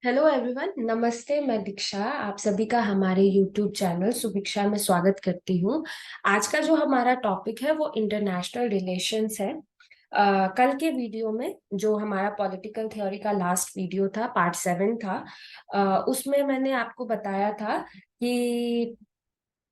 Hello everyone, नमस्ते। मैं दीक्षा आप सभी का हमारे यूट्यूब चैनल सुभिक्षा में स्वागत करती हूँ। आज का जो हमारा टॉपिक है वो इंटरनेशनल रिलेशंस है। कल के वीडियो में जो हमारा पॉलिटिकल थ्योरी का लास्ट वीडियो था, पार्ट 7 था। उसमें मैंने आपको बताया था कि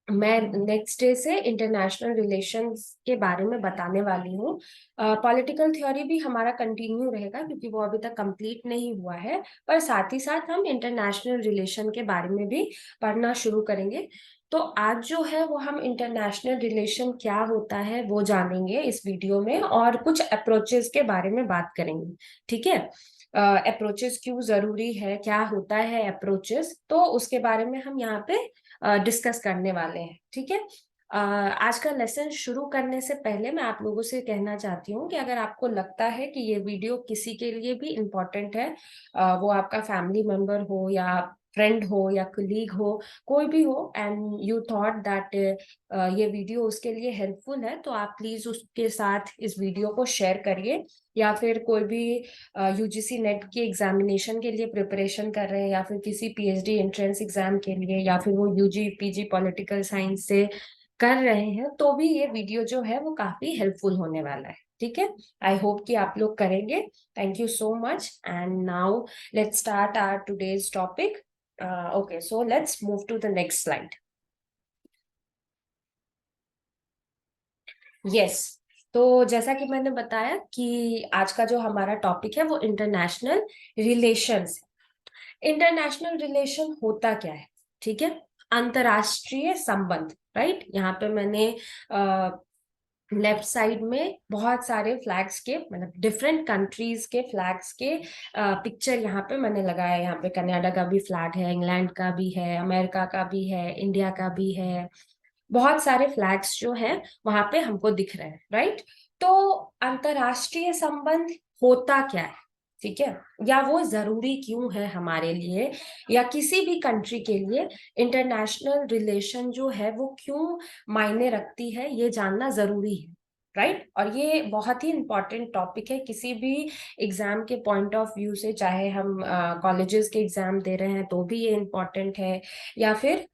मैं नेक्स्ट डे से इंटरनेशनल रिलेशंस के बारे में बताने वाली हूँ। पॉलिटिकल थ्योरी भी हमारा कंटिन्यू रहेगा क्योंकि वो अभी तक कंप्लीट नहीं हुआ है, पर साथ ही साथ हम इंटरनेशनल रिलेशन के बारे में भी पढ़ना शुरू करेंगे। तो आज जो है वो हम इंटरनेशनल रिलेशन क्या होता है वो जानेंगे इस वीडियो में, और कुछ अप्रोचेस के बारे में बात करेंगे। ठीक है। अप्रोचेस क्यों जरूरी है, क्या होता है अप्रोचेस, तो उसके बारे में हम यहाँ पे डिस्कस करने वाले हैं। ठीक है। आज का लेसन शुरू करने से पहले मैं आप लोगों से कहना चाहती हूँ कि अगर आपको लगता है कि ये वीडियो किसी के लिए भी इम्पोर्टेंट है, वो आपका फैमिली मेंबर हो या फ्रेंड हो या कुलीग हो, कोई भी हो, एंड यू थॉट दैट ये वीडियो उसके लिए हेल्पफुल है, तो आप प्लीज उसके साथ इस वीडियो को शेयर करिए। या फिर कोई भी यूजीसी नेट की एग्जामिनेशन के लिए प्रिपरेशन कर रहे हैं, या फिर किसी पीएचडी एंट्रेंस एग्जाम के लिए, या फिर वो यूजी पीजी पॉलिटिकल साइंस से कर रहे हैं, तो भी ये वीडियो जो है वो काफी हेल्पफुल होने वाला है। ठीक है। आई होप कि आप लोग करेंगे। Thank you so much. And now let's start our today's topic. Okay, so let's move to the next slide. Yes. तो जैसा कि मैंने बताया कि आज का जो हमारा टॉपिक है वो इंटरनेशनल रिलेशंस। इंटरनेशनल रिलेशन होता क्या है? ठीक है। अंतरराष्ट्रीय संबंध, राइट। यहाँ पे मैंने लेफ्ट साइड में बहुत सारे फ्लैग्स के, मतलब डिफरेंट कंट्रीज के फ्लैग्स के पिक्चर यहाँ पे मैंने लगाया है। यहाँ पे कनाडा का भी फ्लैग है, इंग्लैंड का भी है, अमेरिका का भी है, इंडिया का भी है। बहुत सारे फ्लैग्स जो हैं वहां पे हमको दिख रहे हैं, राइट। तो अंतरराष्ट्रीय संबंध होता क्या है? ठीक है। या वो जरूरी क्यों है हमारे लिए, या किसी भी कंट्री के लिए इंटरनेशनल रिलेशन जो है वो क्यों मायने रखती है, ये जानना जरूरी है, राइट। और ये बहुत ही इंपॉर्टेंट टॉपिक है किसी भी एग्जाम के पॉइंट ऑफ व्यू से, चाहे हम कॉलेजेस के एग्जाम दे रहे हैं तो भी ये इम्पोर्टेंट है, या फिर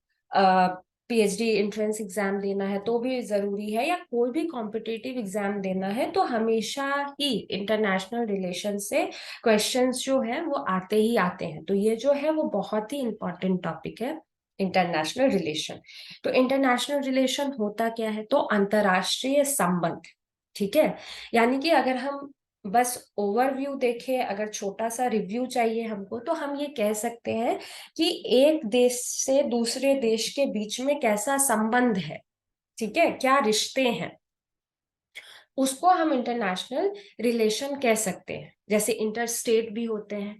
पीएचडी एंट्रेंस एग्जाम देना है तो भी जरूरी है, या कोई भी कॉम्पिटिटिव एग्जाम देना है तो हमेशा ही इंटरनेशनल रिलेशन से क्वेश्चंस जो है वो आते ही आते हैं। तो ये जो है वो बहुत ही इंपॉर्टेंट टॉपिक है, इंटरनेशनल रिलेशन। तो इंटरनेशनल रिलेशन होता क्या है? तो अंतरराष्ट्रीय संबंध। ठीक है। यानी कि अगर हम बस ओवरव्यू देखें, अगर छोटा सा रिव्यू चाहिए हमको, तो हम ये कह सकते हैं कि एक देश से दूसरे देश के बीच में कैसा संबंध है, ठीक है, क्या रिश्ते हैं, उसको हम इंटरनेशनल रिलेशन कह सकते हैं। जैसे इंटर स्टेट भी होते हैं,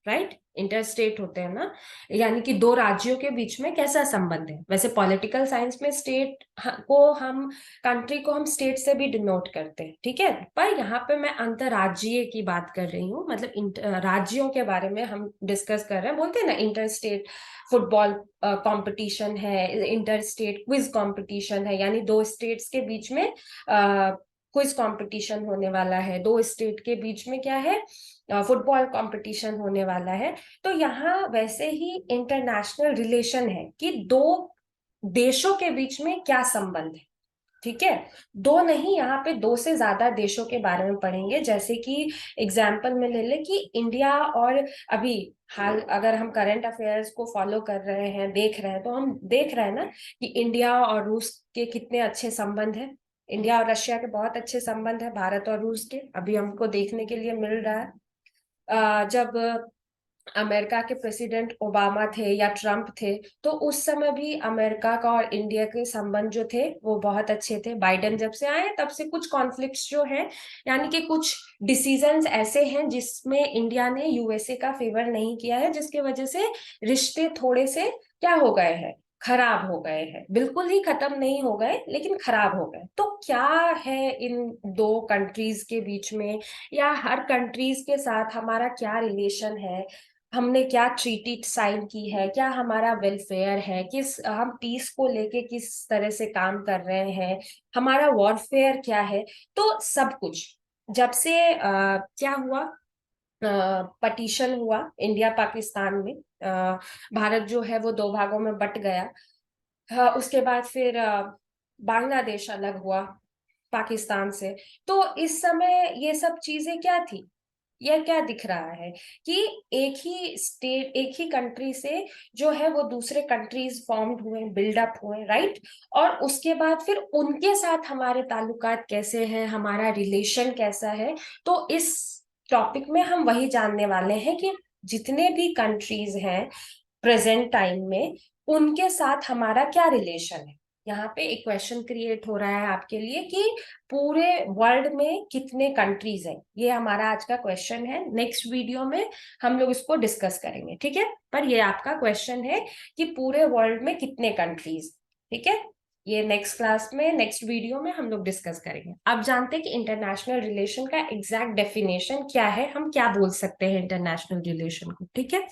राइट। इंटर स्टेट होते हैं ना, यानी कि दो राज्यों के बीच में कैसा संबंध है। वैसे पॉलिटिकल साइंस में स्टेट को हम, कंट्री को हम स्टेट से भी डिनोट करते हैं, ठीक है। पर यहाँ पे मैं अंतरराज्यीय की बात कर रही हूँ, मतलब राज्यों के बारे में हम डिस्कस कर रहे हैं। बोलते हैं ना, इंटर स्टेट फुटबॉल कंपटीशन है, इंटर स्टेट क्विज कंपटीशन है, यानी दो स्टेट्स के बीच में क्विज कंपटीशन होने वाला है, दो स्टेट के बीच में क्या है, फुटबॉल कंपटीशन होने वाला है। तो यहाँ वैसे ही इंटरनेशनल रिलेशन है कि दो देशों के बीच में क्या संबंध है। ठीक है। दो नहीं, यहाँ पे दो से ज्यादा देशों के बारे में पढ़ेंगे। जैसे कि एग्जाम्पल में ले ले कि इंडिया और, अभी हाल अगर हम करंट अफेयर्स को फॉलो कर रहे हैं, देख रहे हैं, तो हम देख रहे हैं ना कि इंडिया और रूस के कितने अच्छे संबंध है। इंडिया और रशिया के बहुत अच्छे संबंध है, भारत और रूस के अभी हमको देखने के लिए मिल रहा है। जब अमेरिका के प्रेसिडेंट ओबामा थे या ट्रम्प थे, तो उस समय भी अमेरिका का और इंडिया के संबंध जो थे वो बहुत अच्छे थे। बाइडेन जब से आए तब से कुछ कॉन्फ्लिक्ट्स जो है, यानी कि कुछ डिसीजंस ऐसे हैं जिसमें इंडिया ने यूएसए का फेवर नहीं किया है, जिसकी वजह से रिश्ते थोड़े से क्या हो गए हैं, खराब हो गए हैं। बिल्कुल ही खत्म नहीं हो गए, लेकिन खराब हो गए। तो क्या है इन दो कंट्रीज के बीच में, या हर कंट्रीज के साथ हमारा क्या रिलेशन है, हमने क्या ट्रीटी साइन की है, क्या हमारा वेलफेयर है, किस हम पीस को लेके किस तरह से काम कर रहे हैं, हमारा वॉरफेयर क्या है। तो सब कुछ जब से क्या हुआ, पटिशन हुआ इंडिया पाकिस्तान में। भारत जो है वो दो भागों में बट गया। हाँ, उसके बाद फिर बांग्लादेश अलग हुआ पाकिस्तान से। तो इस समय ये सब चीजें क्या थी, यह क्या दिख रहा है कि एक ही स्टेट, एक ही कंट्री से जो है वो दूसरे कंट्रीज फॉर्म्ड हुए, बिल्डअप हुए, राइट। और उसके बाद फिर उनके साथ हमारे ताल्लुकात कैसे हैं, हमारा रिलेशन कैसा है। तो इस टॉपिक में हम वही जानने वाले हैं कि जितने भी कंट्रीज हैं प्रेजेंट टाइम में, उनके साथ हमारा क्या रिलेशन है। यहाँ पे एक क्वेश्चन क्रिएट हो रहा है आपके लिए कि पूरे वर्ल्ड में कितने कंट्रीज हैं, ये हमारा आज का क्वेश्चन है। नेक्स्ट वीडियो में हम लोग इसको डिस्कस करेंगे, ठीक है। पर ये आपका क्वेश्चन है कि पूरे वर्ल्ड में कितने कंट्रीज, ठीक है। ये नेक्स्ट क्लास में, नेक्स्ट वीडियो में हम लोग डिस्कस करेंगे। अब जानते हैं कि इंटरनेशनल रिलेशन का एग्जैक्ट डेफिनेशन क्या है, हम क्या बोल सकते हैं इंटरनेशनल रिलेशन को, ठीक है।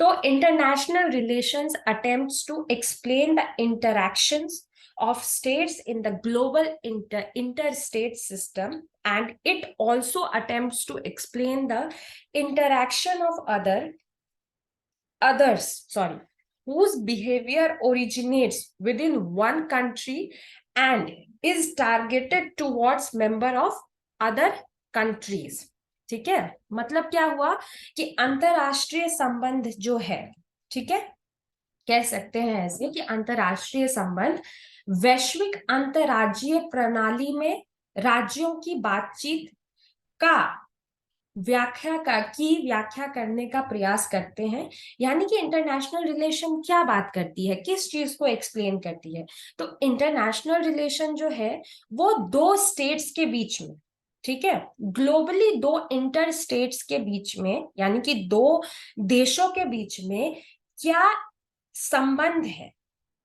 तो international relations attempts to explain the interactions of states in the global interstate system, and it also attempts to explain the interaction of others, sorry, whose behavior originates within one country and is targeted towards member of other countries। ठीक है, मतलब क्या हुआ कि अंतरराष्ट्रीय संबंध जो है, ठीक है, कह सकते हैं ऐसे कि अंतरराष्ट्रीय संबंध वैश्विक अंतरराज्यीय प्रणाली में राज्यों की बातचीत का व्याख्या करने का प्रयास करते हैं। यानी कि इंटरनेशनल रिलेशन क्या बात करती है, किस चीज को एक्सप्लेन करती है। तो इंटरनेशनल रिलेशन जो है वो दो स्टेट्स के बीच में, ठीक है, ग्लोबली दो इंटर स्टेट्स के बीच में, यानी कि दो देशों के बीच में क्या संबंध है,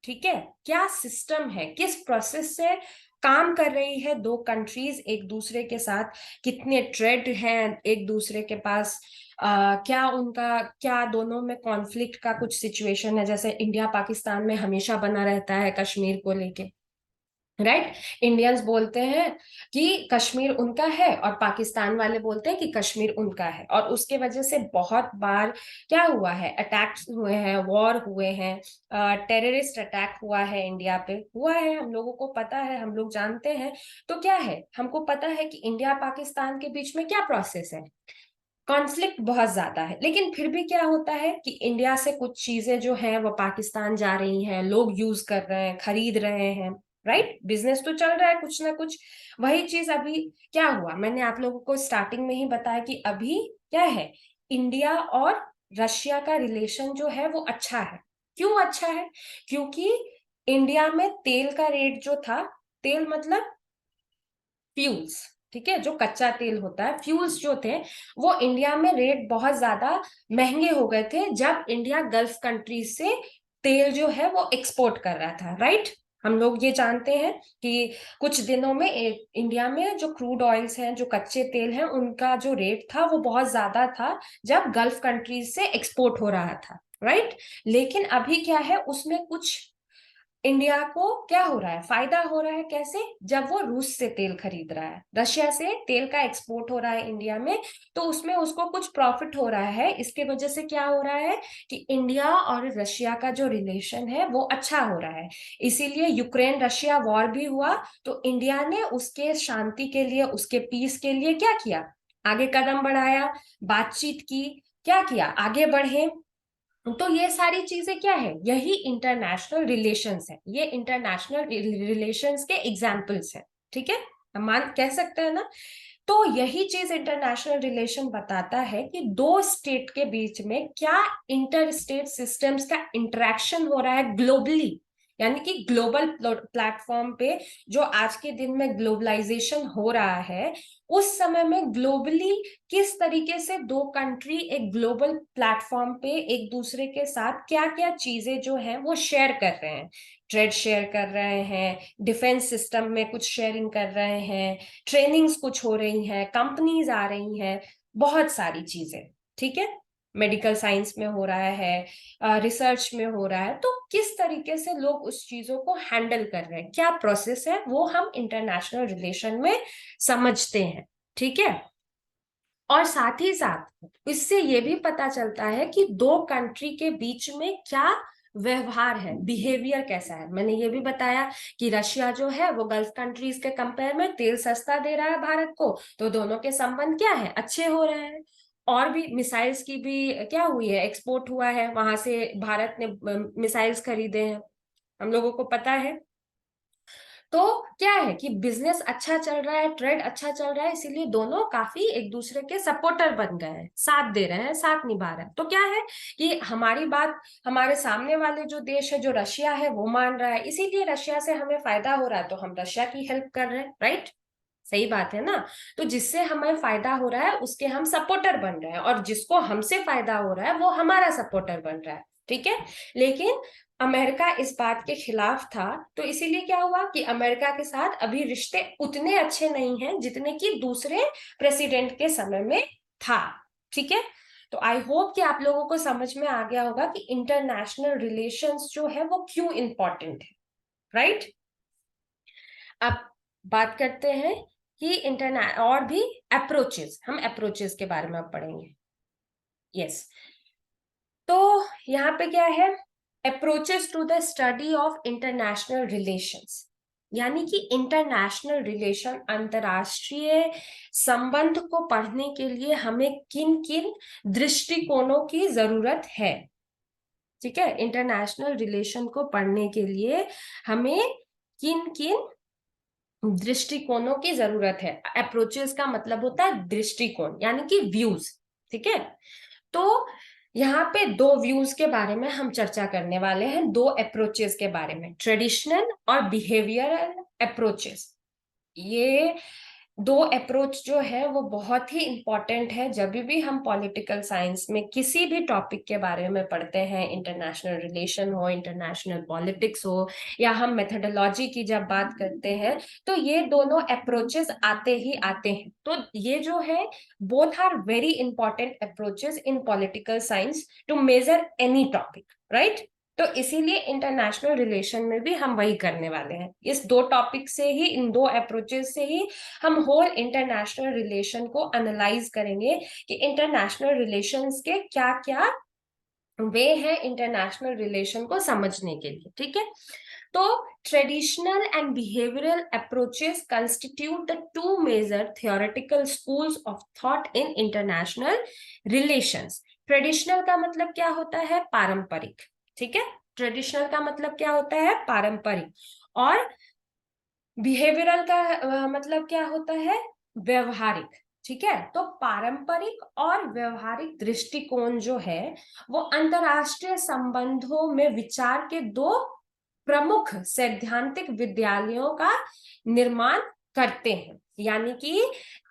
ठीक है, क्या सिस्टम है, किस प्रोसेस से काम कर रही है दो कंट्रीज एक दूसरे के साथ, कितने ट्रेड हैं एक दूसरे के पास, क्या उनका, क्या दोनों में कॉन्फ्लिक्ट का कुछ सिचुएशन है, जैसे इंडिया पाकिस्तान में हमेशा बना रहता है कश्मीर को लेके, राइट। इंडियंस बोलते हैं कि कश्मीर उनका है और पाकिस्तान वाले बोलते हैं कि कश्मीर उनका है, और उसके वजह से बहुत बार क्या हुआ है, अटैक्स हुए हैं, वॉर हुए हैं, टेररिस्ट अटैक हुआ है, इंडिया पे हुआ है, हम लोगों को पता है, हम लोग जानते हैं। तो क्या है, हमको पता है कि इंडिया पाकिस्तान के बीच में क्या प्रोसेस है, कॉन्फ्लिक्ट बहुत ज्यादा है। लेकिन फिर भी क्या होता है कि इंडिया से कुछ चीजें जो है वो पाकिस्तान जा रही हैं, लोग यूज कर रहे हैं, खरीद रहे हैं, राइट, बिजनेस तो चल रहा है कुछ ना कुछ। वही चीज अभी क्या हुआ, मैंने आप लोगों को स्टार्टिंग में ही बताया कि अभी क्या है, इंडिया और रशिया का रिलेशन जो है वो अच्छा है। क्यों अच्छा है, क्योंकि इंडिया में तेल का रेट जो था, तेल मतलब फ्यूल्स, ठीक है, जो कच्चा तेल होता है, फ्यूल्स जो थे वो इंडिया में रेट बहुत ज्यादा महंगे हो गए थे जब इंडिया गल्फ कंट्रीज से तेल जो है वो एक्सपोर्ट कर रहा था, राइट। हम लोग ये जानते हैं कि कुछ दिनों में इंडिया में जो क्रूड ऑयल्स हैं, जो कच्चे तेल हैं, उनका जो रेट था वो बहुत ज्यादा था जब गल्फ कंट्रीज से एक्सपोर्ट हो रहा था, राइट। लेकिन अभी क्या है, उसमें कुछ इंडिया को क्या हो रहा है, फायदा हो रहा है। कैसे, जब वो रूस से तेल खरीद रहा है, रशिया से तेल का एक्सपोर्ट हो रहा है इंडिया में, तो उसमें उसको कुछ प्रॉफिट हो रहा है। इसके वजह से क्या हो रहा है कि इंडिया और रशिया का जो रिलेशन है वो अच्छा हो रहा है। इसीलिए यूक्रेन रशिया वॉर भी हुआ, तो इंडिया ने उसके शांति के लिए, उसके पीस के लिए क्या किया, आगे कदम बढ़ाया, बातचीत की, क्या किया, आगे बढ़े। तो ये सारी चीजें क्या है, यही इंटरनेशनल रिलेशंस है, ये इंटरनेशनल रिलेशंस के एग्जाम्पल्स है, ठीक है, हम मान कह सकते हैं ना। तो यही चीज इंटरनेशनल रिलेशन बताता है कि दो स्टेट के बीच में क्या इंटर स्टेट सिस्टम्स का इंटरेक्शन हो रहा है ग्लोबली, यानी कि ग्लोबल प्लेटफॉर्म पे। जो आज के दिन में ग्लोबलाइजेशन हो रहा है, उस समय में ग्लोबली किस तरीके से दो कंट्री एक ग्लोबल प्लेटफॉर्म पे एक दूसरे के साथ क्या क्या चीजें जो है वो शेयर कर रहे हैं, ट्रेड शेयर कर रहे हैं, डिफेंस सिस्टम में कुछ शेयरिंग कर रहे हैं, ट्रेनिंग्स कुछ हो रही हैं, कंपनीज आ रही हैं, बहुत सारी चीजें, ठीक है, मेडिकल साइंस में हो रहा है, रिसर्च में हो रहा है। तो किस तरीके से लोग उस चीजों को हैंडल कर रहे हैं, क्या प्रोसेस है, वो हम इंटरनेशनल रिलेशन में समझते हैं, ठीक है। और साथ ही साथ इससे ये भी पता चलता है कि दो कंट्री के बीच में क्या व्यवहार है, बिहेवियर कैसा है। मैंने ये भी बताया कि रशिया जो है वो गल्फ कंट्रीज के कंपेयर में तेल सस्ता दे रहा है भारत को, तो दोनों के संबंध क्या है, अच्छे हो रहे हैं। और भी मिसाइल्स की भी क्या हुई है, एक्सपोर्ट हुआ है, वहां से भारत ने मिसाइल्स खरीदे हैं, हम लोगों को पता है। तो क्या है कि बिजनेस अच्छा चल रहा है, ट्रेड अच्छा चल रहा है, इसीलिए दोनों काफी एक दूसरे के सपोर्टर बन गए हैं, साथ दे रहे हैं, साथ निभा रहे हैं। तो क्या है कि हमारी बात हमारे सामने वाले जो देश है, जो रशिया है, वो मान रहा है, इसीलिए रशिया से हमें फायदा हो रहा है, तो हम रशिया की हेल्प कर रहे हैं, राइट। सही बात है ना। तो जिससे हमें फायदा हो रहा है उसके हम सपोर्टर बन रहे हैं, और जिसको हमसे फायदा हो रहा है वो हमारा सपोर्टर बन रहा है, ठीक है। लेकिन अमेरिका इस बात के खिलाफ था, तो इसीलिए क्या हुआ कि अमेरिका के साथ अभी रिश्ते उतने अच्छे नहीं हैं जितने कि दूसरे प्रेसिडेंट के समय में था, ठीक है। तो आई होप कि आप लोगों को समझ में आ गया होगा कि इंटरनेशनल रिलेशंस जो है वो क्यों इंपॉर्टेंट है, राइट। अब बात करते हैं कि इंटरनेट और भी अप्रोचेस, हम अप्रोचेस के बारे में अब पढ़ेंगे। यस, तो यहाँ पे क्या है, approaches to the study of international relations, यानी कि इंटरनेशनल रिलेशन, अंतरराष्ट्रीय संबंध को पढ़ने के लिए हमें किन किन दृष्टिकोणों की जरूरत है, ठीक है। इंटरनेशनल रिलेशन को पढ़ने के लिए हमें किन किन दृष्टिकोणों की जरूरत है। अप्रोचेस का मतलब होता है दृष्टिकोण, यानी कि व्यूज, ठीक है। तो यहाँ पे दो व्यूज के बारे में हम चर्चा करने वाले हैं, दो अप्रोचेस के बारे में, ट्रेडिशनल और बिहेवियरल अप्रोचेस। ये दो अप्रोच जो है वो बहुत ही इंपॉर्टेंट है जब भी हम पॉलिटिकल साइंस में किसी भी टॉपिक के बारे में पढ़ते हैं, इंटरनेशनल रिलेशन हो, इंटरनेशनल पॉलिटिक्स हो, या हम मेथोडोलॉजी की जब बात करते हैं, तो ये दोनों अप्रोचेस आते ही आते हैं। तो ये जो है, both are very important approaches in political science to measure any topic, right. तो इसीलिए इंटरनेशनल रिलेशन में भी हम वही करने वाले हैं, इस दो टॉपिक से ही, इन दो अप्रोचेस से ही हम होल इंटरनेशनल रिलेशन को एनालाइज करेंगे कि इंटरनेशनल रिलेशंस के क्या क्या वे हैं इंटरनेशनल रिलेशन को समझने के लिए, ठीक है। तो traditional and behavioural approaches constitute the two major theoretical schools of thought in international relations. Traditional का मतलब क्या होता है, पारंपरिक, ठीक है। ट्रेडिशनल का मतलब क्या होता है, पारंपरिक। और बिहेवियरल का मतलब क्या होता है, व्यवहारिक, ठीक है। तो पारंपरिक और व्यवहारिक दृष्टिकोण जो है वो अंतरराष्ट्रीय संबंधों में विचार के दो प्रमुख सैद्धांतिक विद्यालयों का निर्माण करते हैं। यानी कि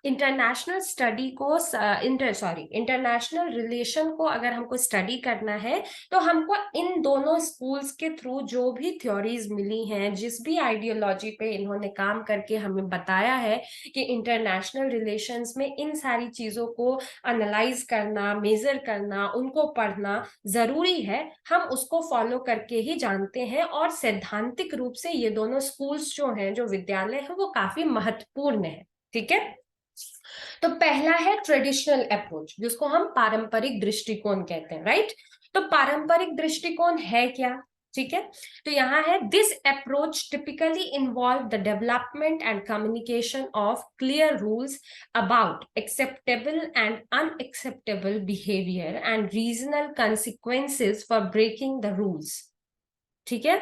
इंटरनेशनल स्टडी को इंटरनेशनल रिलेशन को अगर हमको स्टडी करना है, तो हमको इन दोनों स्कूल्स के थ्रू जो भी थ्योरीज मिली हैं, जिस भी आइडियोलॉजी पे इन्होंने काम करके हमें बताया है कि इंटरनेशनल रिलेशंस में इन सारी चीजों को एनालाइज करना, मेजर करना, उनको पढ़ना जरूरी है, हम उसको फॉलो करके ही जानते हैं। और सैद्धांतिक रूप से ये दोनों स्कूल्स जो हैं, जो विद्यालय हैं, वो काफी महत्वपूर्ण है, ठीक है। तो पहला है ट्रेडिशनल अप्रोच, जिसको हम पारंपरिक दृष्टिकोण कहते हैं, राइट। तो पारंपरिक दृष्टिकोण है क्या, ठीक है। तो यहाँ है, this approach typically involve the development and communication of clear rules about acceptable and unacceptable behaviour and regional consequences for breaking the rules, ठीक है।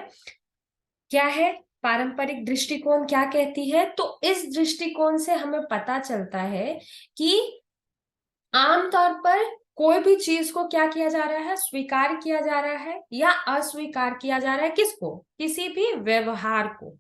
क्या है पारंपरिक दृष्टिकोण, क्या कहती है, तो इस दृष्टिकोण से हमें पता चलता है कि आमतौर पर कोई भी चीज को क्या किया जा रहा है, स्वीकार किया जा रहा है या अस्वीकार किया जा रहा है, किसको, किसी भी व्यवहार को,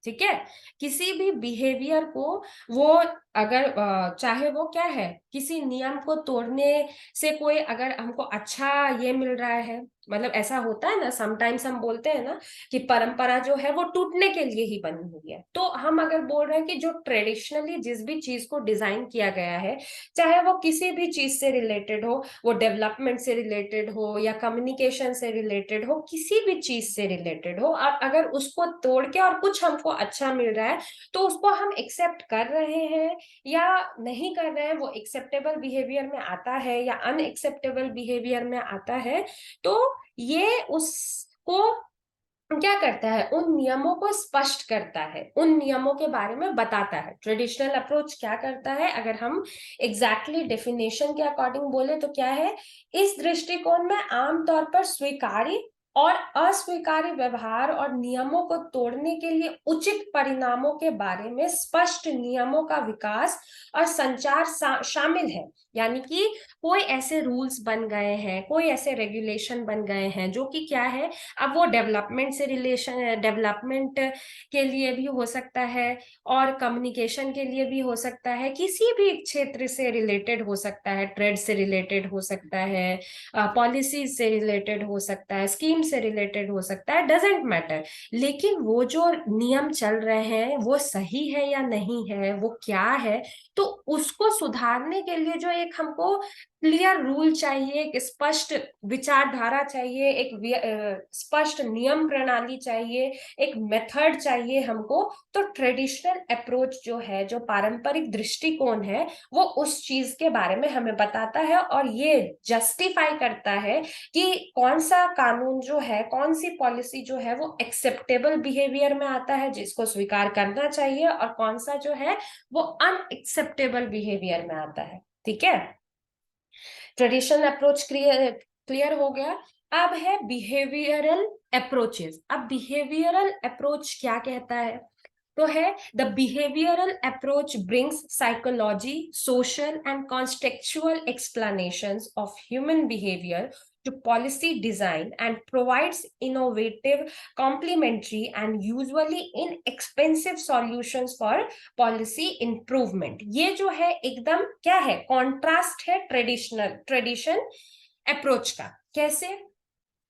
ठीक है, किसी भी बिहेवियर को। वो अगर चाहे वो क्या है, किसी नियम को तोड़ने से कोई अगर हमको अच्छा ये मिल रहा है, मतलब ऐसा होता है ना, समटाइम्स हम बोलते हैं ना कि परंपरा जो है वो टूटने के लिए ही बनी हुई है। तो हम अगर बोल रहे हैं कि जो ट्रेडिशनली जिस भी चीज को डिजाइन किया गया है, चाहे वो किसी भी चीज से रिलेटेड हो, वो डेवलपमेंट से रिलेटेड हो या कम्युनिकेशन से रिलेटेड हो, किसी भी चीज से रिलेटेड हो, और अगर उसको तोड़ के और कुछ हमको अच्छा मिल रहा है, तो उसको हम एक्सेप्ट कर रहे हैं या नहीं कर रहे हैं वो एक्सेप्टेबल बिहेवियर में आता है या अनएक्सेप्टेबल बिहेवियर में आता है, तो ये उसको क्या करता है, उन नियमों को स्पष्ट करता है, उन नियमों के बारे में बताता है। ट्रेडिशनल अप्रोच क्या करता है, अगर हम एग्जैक्टली डेफिनेशन के अकॉर्डिंग बोले तो क्या है, इस दृष्टिकोण में आमतौर पर स्वीकार्य और अस्वीकार्य व्यवहार और नियमों को तोड़ने के लिए उचित परिणामों के बारे में स्पष्ट नियमों का विकास और संचार शामिल है। यानी कि कोई ऐसे रूल्स बन गए हैं, कोई ऐसे रेगुलेशन बन गए हैं जो कि क्या है, अब वो डेवलपमेंट के लिए भी हो सकता है और कम्युनिकेशन के लिए भी हो सकता है, किसी भी क्षेत्र से रिलेटेड हो सकता है, ट्रेड से रिलेटेड हो सकता है, पॉलिसीज से रिलेटेड हो सकता है, स्कीम से रिलेटेड हो सकता है, डजेंट मैटर। लेकिन वो जो नियम चल रहे हैं वो सही है या नहीं है, वो क्या है, तो उसको सुधारने के लिए जो एक हमको क्लियर रूल चाहिए, एक स्पष्ट विचारधारा चाहिए, एक स्पष्ट नियम प्रणाली चाहिए, एक मेथड चाहिए हमको। तो ट्रेडिशनल अप्रोच जो है, जो पारंपरिक दृष्टिकोण है, वो उस चीज के बारे में हमें बताता है और ये जस्टिफाई करता है कि कौन सा कानून जो है, कौन सी पॉलिसी जो है वो एक्सेप्टेबल बिहेवियर में आता है जिसको स्वीकार करना चाहिए, और कौन सा जो है वो अनएक्सेप्टेबल बिहेवियर में आता है। ठीक है, ट्रेडिशनल अप्रोच क्लियर हो गया। अब है बिहेवियरल अप्रोचेस। अब बिहेवियरल अप्रोच क्या कहता है, तो है the behavioural approach brings psychology, social and contextual explanations of human behaviour to policy design and provides innovative, complementary and usually inexpensive solutions for policy improvement। ये जो है एकदम क्या है, कॉन्ट्रास्ट है ट्रेडिशन अप्रोच का। कैसे,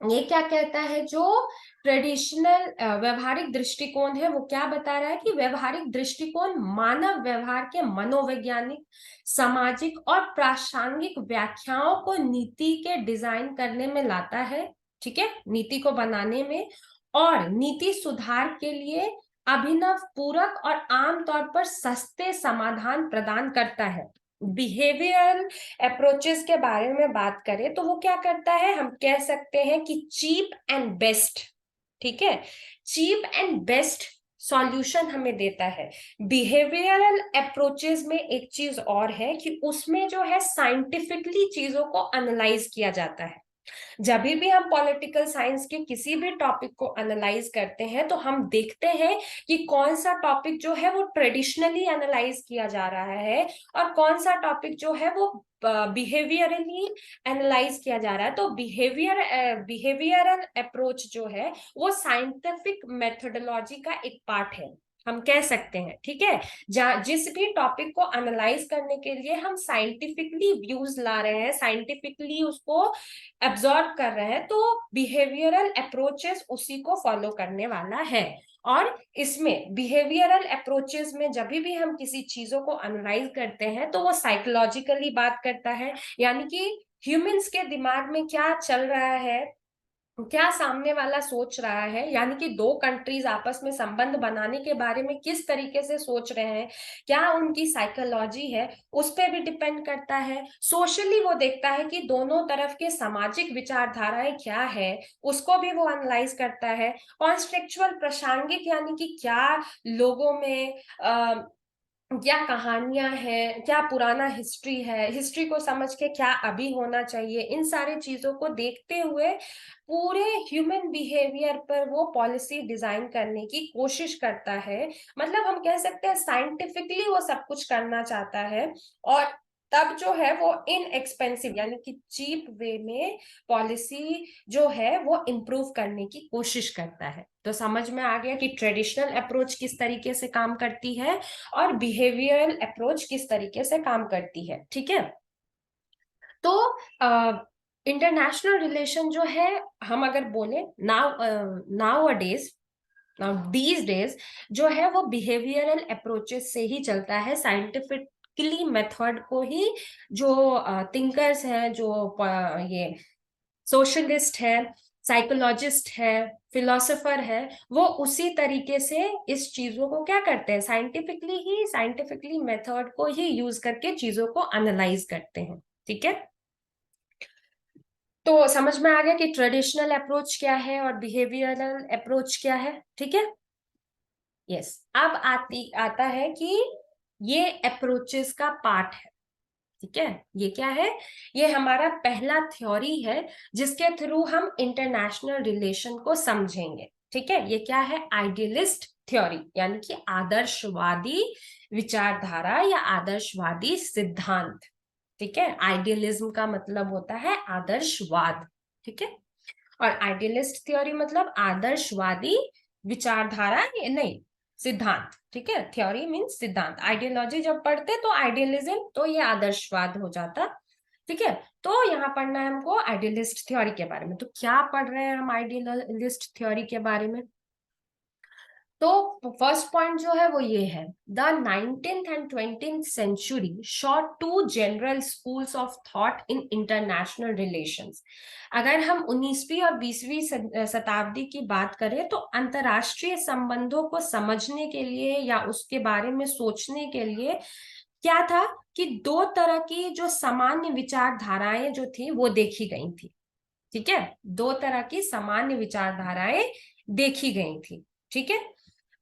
ये क्या कहता है, जो ट्रेडिशनल व्यवहारिक दृष्टिकोण है वो क्या बता रहा है कि व्यवहारिक दृष्टिकोण मानव व्यवहार के मनोवैज्ञानिक, सामाजिक और प्रासंगिक व्याख्याओं को नीति के डिजाइन करने में लाता है। ठीक है, नीति को बनाने में और नीति सुधार के लिए अभिनव, पूरक और आमतौर पर सस्ते समाधान प्रदान करता है। बिहेवियरल अप्रोचेस के बारे में बात करें तो वो क्या करता है, हम कह सकते हैं कि चीप एंड बेस्ट। ठीक है, चीप एंड बेस्ट सॉल्यूशन हमें देता है। बिहेवियरल अप्रोचेस में एक चीज और है कि उसमें जो है साइंटिफिकली चीजों को एनालाइज किया जाता है। जब भी हम पॉलिटिकल साइंस के किसी भी टॉपिक को एनालाइज करते हैं तो हम देखते हैं कि कौन सा टॉपिक जो है वो ट्रेडिशनली एनालाइज किया जा रहा है और कौन सा टॉपिक जो है वो बिहेवियरली एनालाइज किया जा रहा है। तो बिहेवियरल अप्रोच जो है वो साइंटिफिक मेथोडोलॉजी का एक पार्ट है, हम कह सकते हैं। ठीक है, जिस भी टॉपिक को एनालाइज करने के लिए हम साइंटिफिकली व्यूज ला रहे हैं, साइंटिफिकली उसको एब्जॉर्ब कर रहे हैं, तो बिहेवियरल अप्रोचेस उसी को फॉलो करने वाला है। और इसमें बिहेवियरल अप्रोचेस में जब भी हम किसी चीजों को एनालाइज करते हैं तो वो साइकोलॉजिकली बात करता है, यानी कि ह्यूमंस के दिमाग में क्या चल रहा है, क्या सामने वाला सोच रहा है, यानी कि दो कंट्रीज आपस में संबंध बनाने के बारे में किस तरीके से सोच रहे हैं, क्या उनकी साइकोलॉजी है, उस पर भी डिपेंड करता है। सोशली वो देखता है कि दोनों तरफ के सामाजिक विचारधाराएं क्या है, उसको भी वो एनालाइज करता है। कॉन्टेक्चुअल, प्रासंगिक, यानी कि क्या लोगों में क्या कहानियां हैं, क्या पुराना हिस्ट्री है, हिस्ट्री को समझ के क्या अभी होना चाहिए, इन सारी चीजों को देखते हुए पूरे ह्यूमन बिहेवियर पर वो पॉलिसी डिजाइन करने की कोशिश करता है। मतलब हम कह सकते हैं साइंटिफिकली वो सब कुछ करना चाहता है, और तब जो है वो इनएक्सपेंसिव यानी कि चीप वे में पॉलिसी जो है वो इम्प्रूव करने की कोशिश करता है। तो समझ में आ गया कि ट्रेडिशनल अप्रोच किस तरीके से काम करती है और बिहेवियरल अप्रोच किस तरीके से काम करती है। ठीक है, तो इंटरनेशनल रिलेशन जो है, हम अगर बोले नाउ दीज डेज जो है वो बिहेवियरल अप्रोचेस से ही चलता है, साइंटिफिकली मेथड को ही जो थिंकर्स हैं, जो ये सोशलिस्ट है, साइकोलॉजिस्ट है, फिलोसोफर है, वो उसी तरीके से इस चीजों को क्या करते हैं, साइंटिफिकली मेथड को ही यूज करके चीजों को एनालाइज करते हैं। ठीक है, तो समझ में आ गया कि ट्रेडिशनल अप्रोच क्या है और बिहेवियरल अप्रोच क्या है। ठीक है, यस। अब आता है कि ये अप्रोचेस का पार्ट है। ठीक है, ये क्या है, ये हमारा पहला थ्योरी है जिसके थ्रू हम इंटरनेशनल रिलेशन को समझेंगे। ठीक है, ये क्या है, आइडियलिस्ट थ्योरी, यानी कि आदर्शवादी विचारधारा या आदर्शवादी सिद्धांत। ठीक है, आइडियलिज्म का मतलब होता है आदर्शवाद। ठीक है, और आइडियलिस्ट थ्योरी मतलब आदर्शवादी विचारधारा, नहीं, सिद्धांत। ठीक है, थ्योरी मीन्स सिद्धांत, आइडियोलॉजी जब पढ़ते तो आइडियलिज्म, तो ये आदर्शवाद हो जाता। ठीक है, तो यहाँ पढ़ना है हमको आइडियलिस्ट थ्योरी के बारे में। तो क्या पढ़ रहे हैं हम आइडियलिस्ट थ्योरी के बारे में? तो फर्स्ट पॉइंट जो है वो ये है, the 19th and 20th century saw two general schools of thought in international relations। अगर हम 19वीं और 20वीं शताब्दी की बात करें तो अंतरराष्ट्रीय संबंधों को समझने के लिए या उसके बारे में सोचने के लिए क्या था कि दो तरह की जो सामान्य विचारधाराएं जो थी वो देखी गई थी। ठीक है, दो तरह की सामान्य विचारधाराएं देखी गई थी। ठीक है,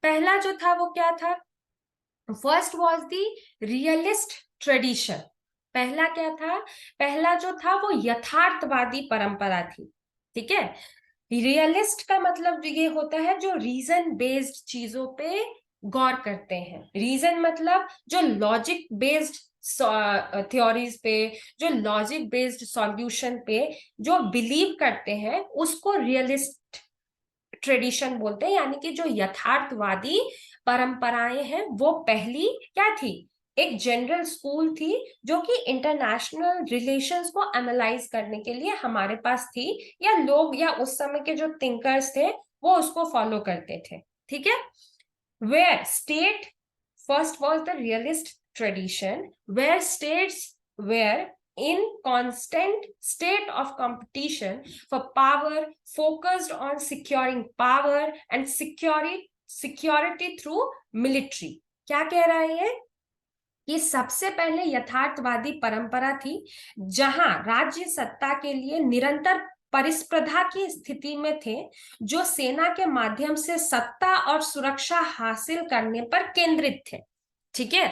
पहला जो था वो क्या था, first was the realist tradition. पहला क्या था, पहला जो था वो यथार्थवादी परंपरा थी। ठीक है, रियलिस्ट का मतलब ये होता है जो रीजन बेस्ड चीजों पे गौर करते हैं। रीजन मतलब जो लॉजिक बेस्ड थ्योरीज पे, जो लॉजिक बेस्ड सॉल्यूशन पे जो बिलीव करते हैं उसको रियलिस्ट ट्रेडिशन बोलते हैं। यानी कि जो यथार्थवादी परंपराएं हैं वो पहली क्या थी, एक जनरल स्कूल थी जो कि इंटरनेशनल रिलेशंस को एनालाइज करने के लिए हमारे पास थी, या लोग या उस समय के जो थिंकर्स थे वो उसको फॉलो करते थे। ठीक है, where state, first was the realist tradition where states were in constant state of competition for power, focused on securing power and security through military। क्या कह रहा है ये सबसे पहले यथार्थवादी परंपरा थी जहां राज्य सत्ता के लिए निरंतर परिस्पर्धा की स्थिति में थे, जो सेना के माध्यम से सत्ता और सुरक्षा हासिल करने पर केंद्रित थे। ठीक है,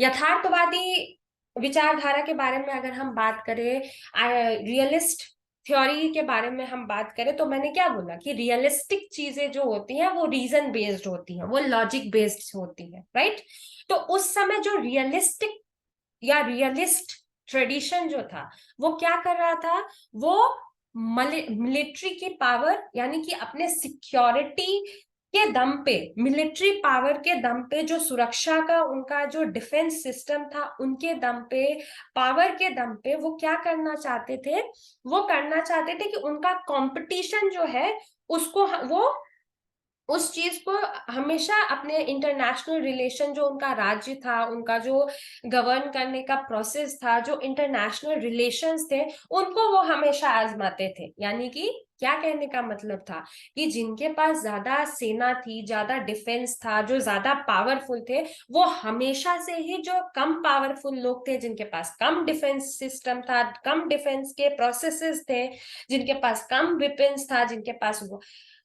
यथार्थवादी विचारधारा के बारे में अगर हम बात करें, रियलिस्ट थ्योरी के बारे में हम बात करें, तो मैंने क्या बोला कि रियलिस्टिक चीजें जो होती हैं वो रीजन बेस्ड होती हैं, वो लॉजिक बेस्ड होती है, राइट। तो उस समय जो रियलिस्टिक या रियलिस्ट ट्रेडिशन जो था वो क्या कर रहा था, वो मिलिट्री की पावर, यानी कि अपने सिक्योरिटी के दम पे, मिलिट्री पावर के दम पे, जो सुरक्षा का उनका जो डिफेंस सिस्टम था उनके दम पे, पावर के दम पे, वो क्या करना चाहते थे, वो करना चाहते थे कि उनका कंपटीशन जो है उसको वो उस चीज को हमेशा अपने इंटरनेशनल रिलेशन, जो उनका राज्य था, उनका जो गवर्न करने का प्रोसेस था, जो इंटरनेशनल रिलेशंस थे, उनको वो हमेशा आजमाते थे। यानी कि क्या कहने का मतलब था कि जिनके पास ज्यादा सेना थी, ज्यादा डिफेंस था, जो ज्यादा पावरफुल थे, वो हमेशा से ही जो कम पावरफुल लोग थे, जिनके पास कम डिफेंस सिस्टम था, कम डिफेंस के प्रोसेसेस थे, जिनके पास कम वेपन्स था, जिनके पास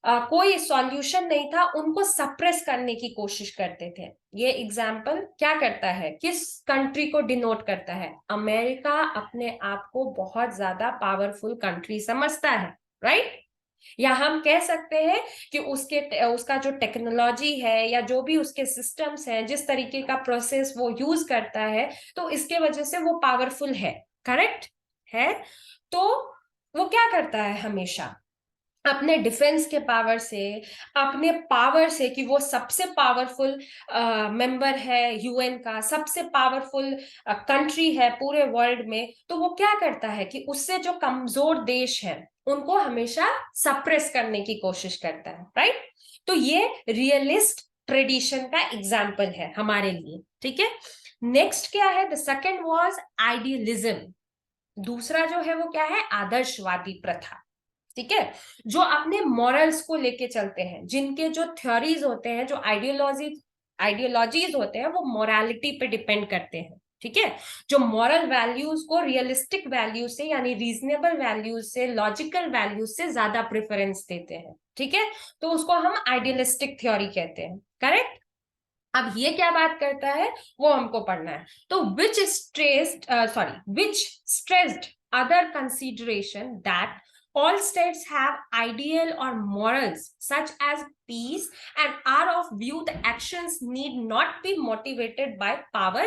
कोई सॉल्यूशन नहीं था, उनको सप्रेस करने की कोशिश करते थे। ये एग्जाम्पल क्या करता है, किस कंट्री को डिनोट करता है, अमेरिका अपने आप को बहुत ज्यादा पावरफुल कंट्री समझता है, राइट। या हम कह सकते हैं कि उसका जो टेक्नोलॉजी है या जो भी उसके सिस्टम्स हैं, जिस तरीके का प्रोसेस वो यूज करता है, तो इसके वजह से वो पावरफुल है, करेक्ट है। तो वो क्या करता है, हमेशा अपने डिफेंस के पावर से, अपने पावर से कि वो सबसे पावरफुल मेंबर है यूएन का, सबसे पावरफुल कंट्री है पूरे वर्ल्ड में, तो वो क्या करता है कि उससे जो कमजोर देश है उनको हमेशा सप्रेस करने की कोशिश करता है, राइट। तो ये रियलिस्ट ट्रेडिशन का एग्जाम्पल है हमारे लिए। ठीक है, नेक्स्ट क्या है, द सेकेंड वॉज आइडियलिज्म। दूसरा जो है वो क्या है, आदर्शवादी प्रथा। ठीक है, जो अपने मॉरल्स को लेके चलते हैं, जिनके जो थ्योरीज होते हैं, जो आइडियोलॉजीज होते हैं, वो मोरालिटी पे डिपेंड करते हैं। ठीक है, जो मॉरल वैल्यूज को रियलिस्टिक वैल्यूज से यानी रीजनेबल वैल्यूज से, लॉजिकल वैल्यूज से ज्यादा प्रेफरेंस देते हैं। ठीक है, तो उसको हम आइडियलिस्टिक थ्योरी कहते हैं। करेक्ट। अब ये क्या बात करता है वो हमको पढ़ना है। तो which stressed other consideration that all states have ideal or morals such as peace and are of view the actions need not be motivated by power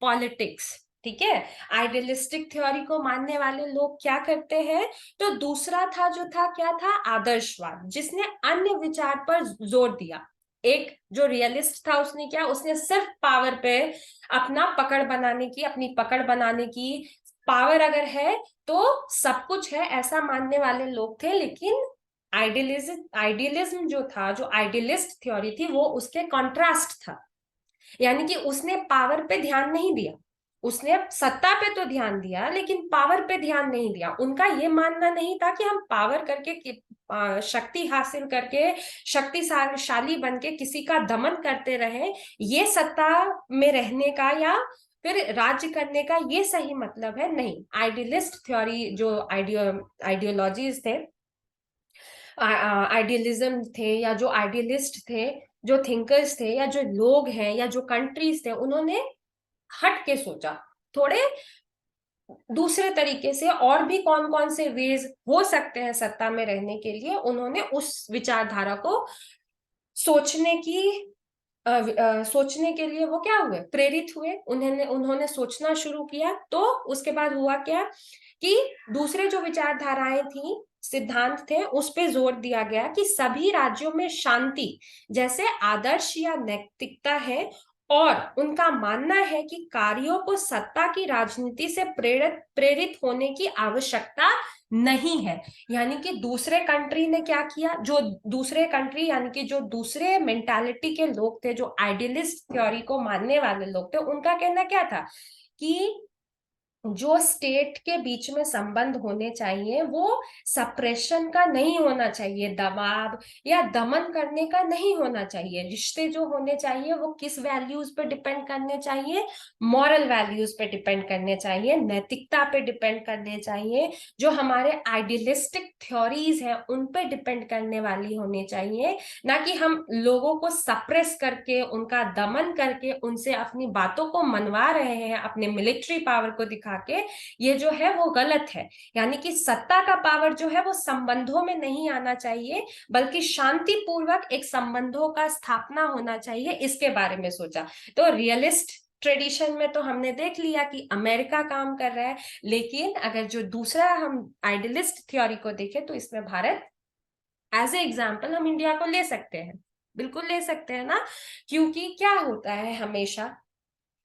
politics। ठीक है, आइडियलिस्टिक थ्योरी को मानने वाले लोग क्या करते हैं, तो दूसरा था जो था क्या था, आदर्शवाद, जिसने अन्य विचार पर जोर दिया। एक जो रियलिस्ट था उसने क्या, उसने सिर्फ पावर पे अपनी पकड़ बनाने की, पावर अगर है तो सब कुछ है ऐसा मानने वाले लोग थे। लेकिन आइडियलिज्म जो था, जो आइडियलिस्ट थ्योरी थी, वो उसके कॉन्ट्रास्ट था। यानी कि उसने पावर पे ध्यान नहीं दिया, उसने सत्ता पे तो ध्यान दिया लेकिन पावर पे ध्यान नहीं दिया। उनका ये मानना नहीं था कि हम पावर करके शक्ति हासिल करके शक्तिशाली बन के किसी का दमन करते रहे, ये सत्ता में रहने का या फिर राज्य करने का ये सही मतलब है। नहीं, आइडियलिस्ट थ्योरी जो आइडियोलॉजीज थे, आइडियलिज्म थे, या जो आइडियलिस्ट थे, जो थिंकर्स थे, या जो लोग हैं, या जो कंट्रीज थे, उन्होंने हट के सोचा थोड़े दूसरे तरीके से, और भी कौन कौन से वेज हो सकते हैं सत्ता में रहने के लिए। उन्होंने उस विचारधारा को सोचने की सोचने के लिए वो क्या हुए, प्रेरित हुए। उन्होंने उन्होंने सोचना शुरू किया। तो उसके बाद हुआ क्या कि दूसरे जो विचारधाराएं थी, सिद्धांत थे, उस पे जोर दिया गया कि सभी राज्यों में शांति जैसे आदर्श या नैतिकता है, और उनका मानना है कि कार्यों को सत्ता की राजनीति से प्रेरित प्रेरित होने की आवश्यकता नहीं है। यानी कि दूसरे कंट्री ने क्या किया, जो दूसरे कंट्री यानी कि जो दूसरे मेंटालिटी के लोग थे, जो आइडियलिस्ट थ्योरी को मानने वाले लोग थे, उनका कहना क्या था कि जो स्टेट के बीच में संबंध होने चाहिए वो सप्रेशन का नहीं होना चाहिए, दबाव या दमन करने का नहीं होना चाहिए। रिश्ते जो होने चाहिए वो किस वैल्यूज पे डिपेंड करने चाहिए, मॉरल वैल्यूज पे डिपेंड करने चाहिए, नैतिकता पे डिपेंड करने चाहिए, जो हमारे आइडियलिस्टिक थ्योरीज हैं उन पे डिपेंड करने वाली होनी चाहिए। ना कि हम लोगों को सप्रेस करके, उनका दमन करके, उनसे अपनी बातों को मनवा रहे हैं अपने मिलिट्री पावर को दिखा के। ये जो है वो गलत है। यानी कि सत्ता का पावर जो है वो संबंधों में नहीं आना चाहिए, बल्कि शांतिपूर्वक एक संबंधों का स्थापना होना चाहिए, इसके बारे में सोचा। तो रियलिस्ट ट्रेडिशन में तो हमने देख लिया कि अमेरिका काम कर रहा है, लेकिन अगर जो दूसरा हम आइडियलिस्ट थ्योरी को देखें तो इसमें भारत एज ए एग्जाम्पल हम इंडिया को ले सकते हैं। बिल्कुल ले सकते हैं ना, क्योंकि क्या होता है हमेशा,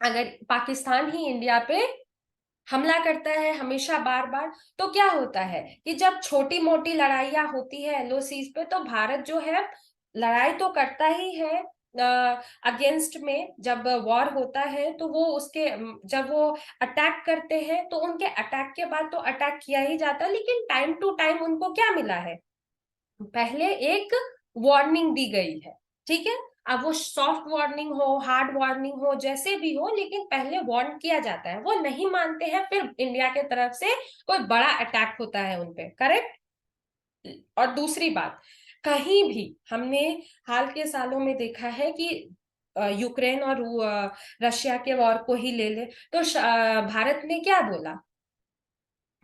अगर पाकिस्तान ही इंडिया पे हमला करता है हमेशा बार बार, तो क्या होता है कि जब छोटी मोटी लड़ाइयाँ होती है एलओसीज पे, तो भारत जो है लड़ाई तो करता ही है अगेंस्ट में। जब वॉर होता है तो वो उसके जब वो अटैक करते हैं तो उनके अटैक के बाद तो अटैक किया ही जाता है, लेकिन टाइम टू टाइम उनको क्या मिला है, पहले एक वार्निंग दी गई है। ठीक है, अब वो सॉफ्ट वार्निंग हो, हार्ड वार्निंग हो, जैसे भी हो, लेकिन पहले वार्न किया जाता है। वो नहीं मानते हैं, फिर इंडिया के तरफ से कोई बड़ा अटैक होता है उनपे। करेक्ट। और दूसरी बात, कहीं भी हमने हाल के सालों में देखा है कि यूक्रेन और रशिया के वॉर को ही ले ले, तो भारत ने क्या बोला,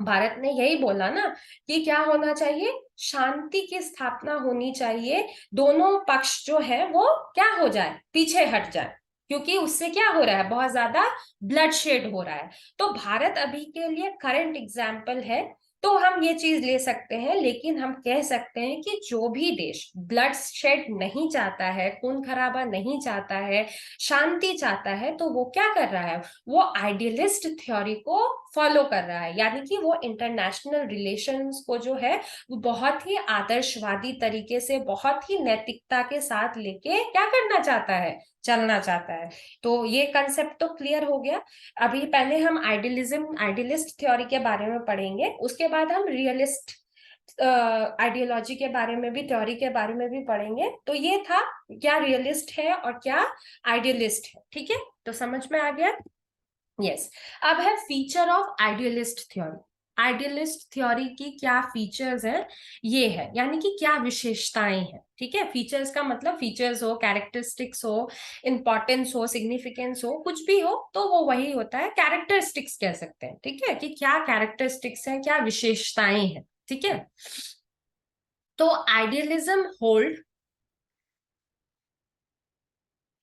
भारत ने यही बोला ना कि क्या होना चाहिए, शांति की स्थापना होनी चाहिए, दोनों पक्ष जो है वो क्या हो जाए, पीछे हट जाए, क्योंकि उससे क्या हो रहा है, बहुत ज्यादा ब्लड शेड हो रहा है। तो भारत अभी के लिए करंट एग्जाम्पल है। तो हम ये चीज ले सकते हैं, लेकिन हम कह सकते हैं कि जो भी देश ब्लड शेड नहीं चाहता है, खून खराबा नहीं चाहता है, शांति चाहता है, तो वो क्या कर रहा है, वो आइडियलिस्ट थ्योरी को फॉलो कर रहा है। यानी कि वो इंटरनेशनल रिलेशंस को जो है वो बहुत ही आदर्शवादी तरीके से, बहुत ही नैतिकता के साथ लेके क्या करना चाहता है, चलना चाहता है। तो ये कंसेप्ट तो क्लियर हो गया। अभी पहले हम आइडियलिस्ट थ्योरी के बारे में पढ़ेंगे, उसके बाद हम आइडियोलॉजी के बारे में भी, थ्योरी के बारे में भी पढ़ेंगे। तो ये था क्या रियलिस्ट है और क्या आइडियलिस्ट है, ठीक है, तो समझ में आ गया। यस, अब है feature of idealist theory. Idealist theory की क्या फीचर्स हैं, ये है, यानी कि क्या विशेषताएं हैं, ठीक है। फीचर्स का मतलब फीचर्स हो, कैरेक्टरिस्टिक्स हो, इंपॉर्टेंस हो, सिग्निफिकेंस हो, कुछ भी हो तो वो वही होता है, कैरेक्टरिस्टिक्स कह सकते हैं, ठीक है, कि क्या कैरेक्टरिस्टिक्स हैं, क्या विशेषताएं हैं, ठीक है। तो आइडियलिज्म होल्ड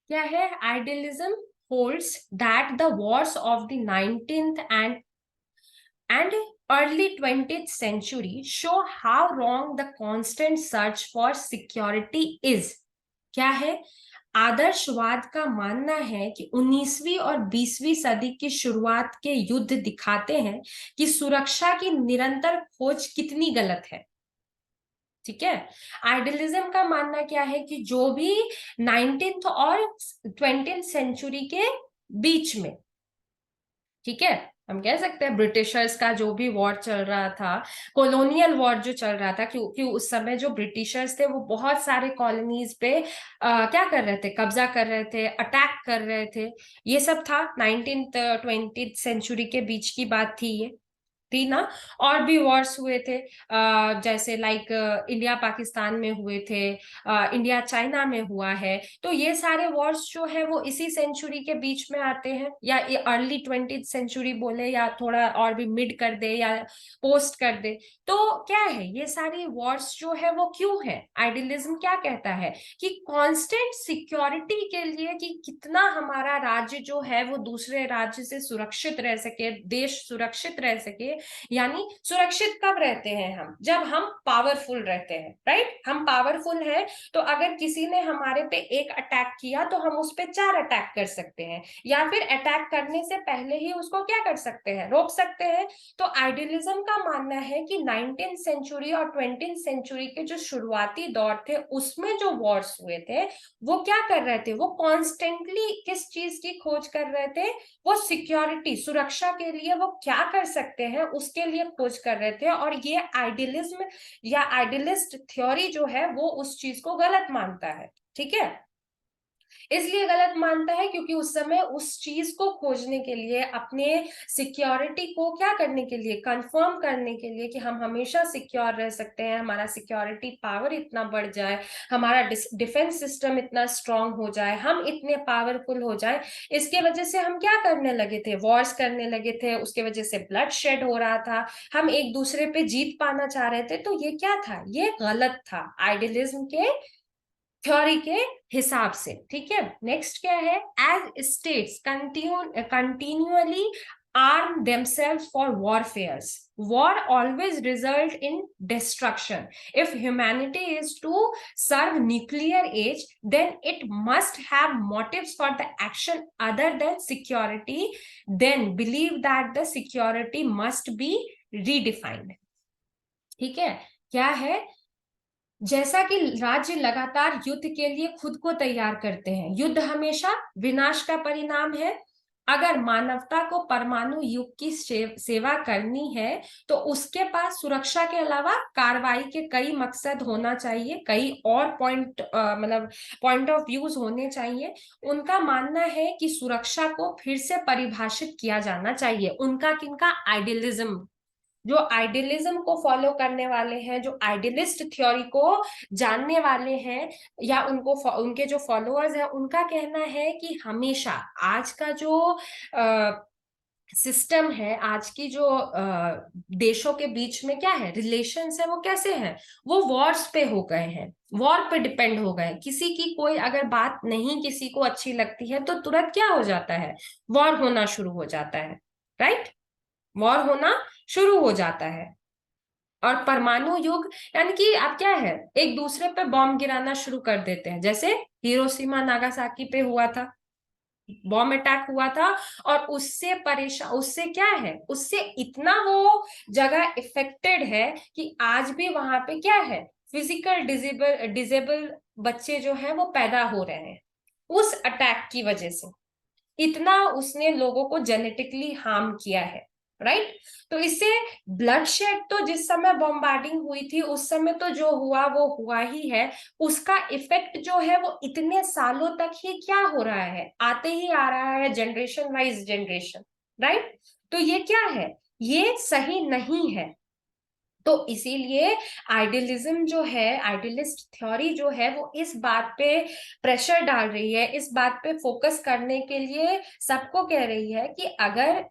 क्या है, idealism holds that the wars of the 19th and early 20th century show how wrong the constant search for security is। क्या है, आदर्शवाद का मानना है कि 19वीं और 20वीं सदी की शुरुआत के युद्ध दिखाते हैं कि सुरक्षा की निरंतर खोज कितनी गलत है, ठीक है। आइडियलिज्म का मानना क्या है कि जो भी 19th और 20th सेंचुरी के बीच में, ठीक है, हम कह सकते हैं ब्रिटिशर्स का जो भी वॉर चल रहा था, कॉलोनियल वॉर जो चल रहा था, क्योंकि उस समय जो ब्रिटिशर्स थे वो बहुत सारे कॉलोनीज पे क्या कर रहे थे, कब्जा कर रहे थे, अटैक कर रहे थे। ये सब था 19th 20th सेंचुरी के बीच की बात थी ये, थी ना। और भी वॉर्स हुए थे, जैसे लाइक इंडिया पाकिस्तान में हुए थे, इंडिया चाइना में हुआ है। तो ये सारे वॉर्स जो है वो इसी सेंचुरी के बीच में आते हैं, या ये अर्ली 20th सेंचुरी बोले, या थोड़ा और भी मिड कर दे या पोस्ट कर दे। तो क्या है, ये सारी वॉर्स जो है वो क्यों है, आइडियलिज्म क्या कहता है कि कांस्टेंट सिक्योरिटी के लिए, कि कितना हमारा राज्य जो है वो दूसरे राज्य से सुरक्षित रह सके, देश सुरक्षित रह सके। यानी सुरक्षित कब रहते हैं हम, जब हम पावरफुल रहते हैं, राइट। हम पावरफुल है तो अगर किसी ने हमारे पे एक अटैक किया तो हम उस पे 4 अटैक कर सकते हैं, या फिर अटैक करने से पहले ही उसको क्या कर सकते हैं, रोक सकते हैं। तो आइडियलिज्म का मानना है कि 19th सेंचुरी और 20th सेंचुरी के जो शुरुआती दौर थे उसमें जो वॉर्स हुए थे वो क्या कर रहे थे, वो कॉन्स्टेंटली किस चीज की खोज कर रहे थे, वो सिक्योरिटी, सुरक्षा के लिए वो क्या कर सकते हैं उसके लिए खोज कर रहे थे। और ये आइडियलिज्म या आइडियलिस्ट थ्योरी जो है वो उस चीज को गलत मानता है, ठीक है। इसलिए गलत मानता है क्योंकि उस समय उस चीज को खोजने के लिए, अपने सिक्योरिटी को क्या करने के लिए, कंफर्म करने के लिए कि हम हमेशा सिक्योर रह सकते हैं, हमारा सिक्योरिटी पावर इतना बढ़ जाए, हमारा डिफेंस सिस्टम इतना स्ट्रांग हो जाए, हम इतने पावरफुल हो जाए, इसके वजह से हम क्या करने लगे थे, वॉर्स करने लगे थे, उसके वजह से ब्लड शेड हो रहा था, हम एक दूसरे पे जीत पाना चाह रहे थे। तो ये क्या था, ये गलत था आइडियलिज्म के थ्योरी के हिसाब से, ठीक है। नेक्स्ट क्या है, as states continuously arm themselves for warfares, war always result in destruction. If humanity is to serve nuclear age, then it must have motives for the action other than security, then believe that the security must be redefined, ठीक है। क्या है, जैसा कि राज्य लगातार युद्ध के लिए खुद को तैयार करते हैं, युद्ध हमेशा विनाश का परिणाम है। अगर मानवता को परमाणु युग की सेवा करनी है तो उसके पास सुरक्षा के अलावा कार्रवाई के कई मकसद होना चाहिए, कई और मतलब पॉइंट ऑफ व्यूज होने चाहिए। उनका मानना है कि सुरक्षा को फिर से परिभाषित किया जाना चाहिए। उनका किनका, आइडियलिज्म, जो आइडियलिज्म को फॉलो करने वाले हैं, जो आइडियलिस्ट थ्योरी को जानने वाले हैं, या उनको उनके जो फॉलोअर्स हैं, उनका कहना है कि हमेशा आज का जो सिस्टम है, आज की जो देशों के बीच में क्या है, रिलेशंस है, वो कैसे हैं, वो वॉर्स पे हो गए हैं, वॉर पे डिपेंड हो गए। किसी की कोई अगर बात नहीं किसी को अच्छी लगती है तो तुरंत क्या हो जाता है, वॉर होना शुरू हो जाता है, राइट, वॉर होना शुरू हो जाता है। और परमाणु युग यानी कि अब क्या है, एक दूसरे पे बॉम्ब गिराना शुरू कर देते हैं, जैसे हिरोशिमा नागासाकी पे हुआ था, बॉम्ब अटैक हुआ था। और उससे परेशान, उससे क्या है, उससे इतना वो जगह इफेक्टेड है कि आज भी वहां पे क्या है, फिजिकल डिजेबल बच्चे जो हैं वो पैदा हो रहे हैं उस अटैक की वजह से। इतना उसने लोगों को जेनेटिकली हार्म किया है, राइट। तो इससे ब्लडशेड तो जिस समय बॉम्बार्डिंग हुई थी उस समय तो जो हुआ वो हुआ ही है, उसका इफेक्ट जो है वो इतने सालों तक ही क्या हो रहा है, आते ही आ रहा है, जनरेशन वाइज जनरेशन, राइट। तो ये क्या है, ये सही नहीं है। तो इसीलिए आइडियलिज्म जो है, आइडियलिस्ट थ्योरी जो है, वो इस बात पे प्रेशर डाल रही है, इस बात पे फोकस करने के लिए सबको कह रही है कि अगर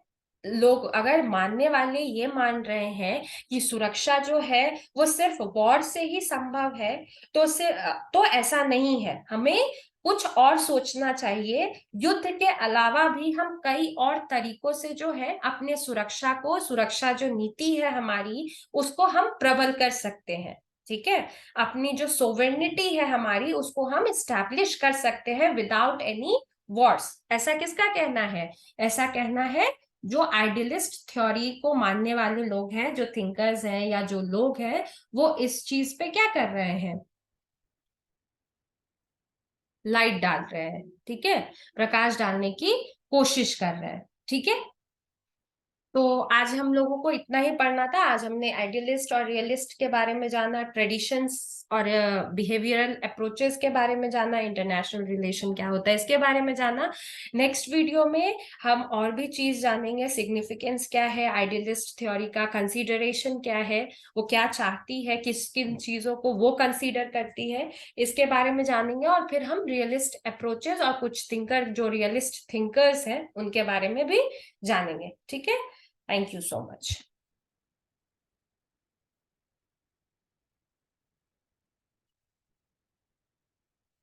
लोग, अगर मानने वाले ये मान रहे हैं कि सुरक्षा जो है वो सिर्फ वॉर से ही संभव है, तो ऐसा नहीं है, हमें कुछ और सोचना चाहिए। युद्ध के अलावा भी हम कई और तरीकों से जो है अपने सुरक्षा को, सुरक्षा जो नीति है हमारी, उसको हम प्रबल कर सकते हैं। ठीक है, अपनी जो सोवेरेनिटी है हमारी, उसको हम इस्टेब्लिश कर सकते हैं विदाउट एनी वॉर्स। ऐसा किसका कहना है, ऐसा कहना है जो आइडियलिस्ट थ्योरी को मानने वाले लोग हैं, जो थिंकर्स हैं या जो लोग हैं, वो इस चीज पे क्या कर रहे हैं, लाइट डाल रहे हैं, ठीक है, प्रकाश डालने की कोशिश कर रहे हैं। ठीक है, तो आज हम लोगों को इतना ही पढ़ना था। आज हमने आइडियलिस्ट और रियलिस्ट के बारे में जाना, ट्रेडिशंस और बिहेवियरल अप्रोचेस के बारे में जाना, इंटरनेशनल रिलेशन क्या होता है इसके बारे में जाना। नेक्स्ट वीडियो में हम और भी चीज जानेंगे, सिग्निफिकेंस क्या है आइडियलिस्ट थ्योरी का, कंसीडरेशन क्या है, वो क्या चाहती है, किस किन चीजों को वो कंसीडर करती है, इसके बारे में जानेंगे। और फिर हम रियलिस्ट अप्रोचेस और कुछ थिंकर, जो रियलिस्ट थिंकर्स हैं, उनके बारे में भी जानेंगे। ठीक है, थैंक यू सो मच।